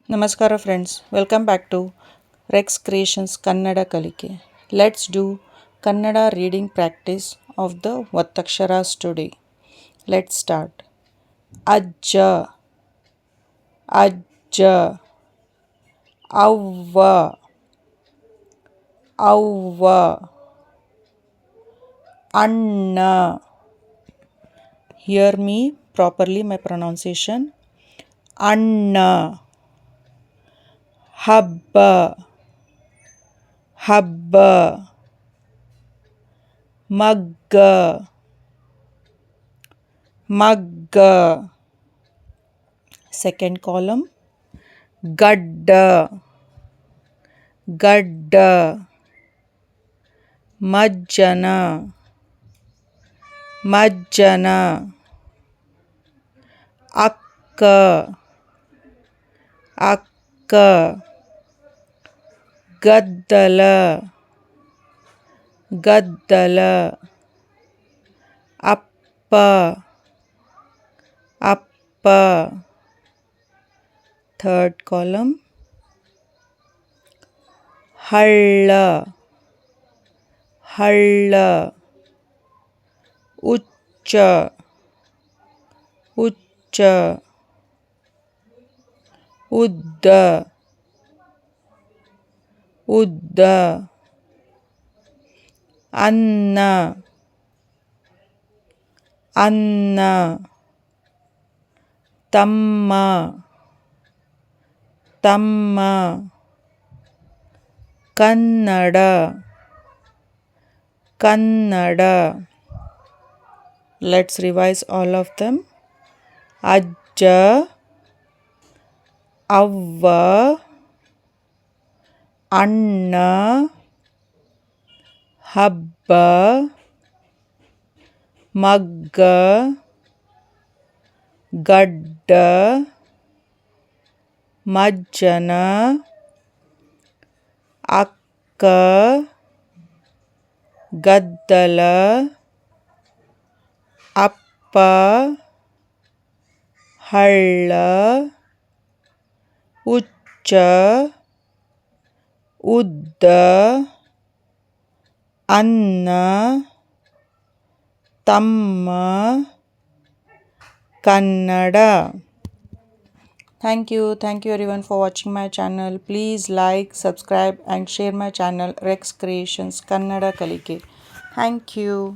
ನಮಸ್ಕಾರ friends, welcome back to Rex Creations Kannada ಕಲಿಕೆ. Let's do Kannada reading practice of the ಒತ್ತಕ್ಷರಾಸ್ today. Let's start. ಅಜ್ಜ, ಅಜ್ಜ. ಅವ್ವ, ಅವ್ವ. ಅಣ್ಣ. Hear me properly my pronunciation. ಅಣ್ಣ. ಹಬ್ಬ, ಹಬ್ಬ. ಮಗ್ಗ, ಮಗ್ಗ. Second column. ಗಡ್ಡ, ಗಡ್ಡ. ಮಜ್ಜನ, ಮಜ್ಜನ. ಅಕ್ಕ, ಅಕ್ಕ. ಗದ್ದಲ, ಗದ್ದಲ. ಅಪ್ಪ, ಅಪ್ಪ. Third column. ಹಳ್ಳ, ಹಳ್ಳ. ಉಚ್ಚ, ಉಚ್ಚ. ಉದ್ದ, ಉದ್ದ. ಅನ್ನ, ಅನ್ನ. ತಮ್ಮ, ತಮ್ಮ. Kannada, Kannada. Let's revise all of them. ಅಜ್ಜ, ಅವ್ವ, ಅಣ್ಣ, ಹಬ್ಬ, ಮಗ್ಗ, ಗಡ್ಡ, ಮಜ್ಜನ, ಅಕ್ಕ, ಗದ್ದಲ, ಅಪ್ಪ, ಹಳ್ಳ, ಉಚ್ಚ, ಉದ್ದ, ಅನ್ನ, ತಮ್ಮ, Kannada. Thank you everyone for watching my channel. Please like, subscribe and share my channel Rex Creations Kannada Kalike. Thank you.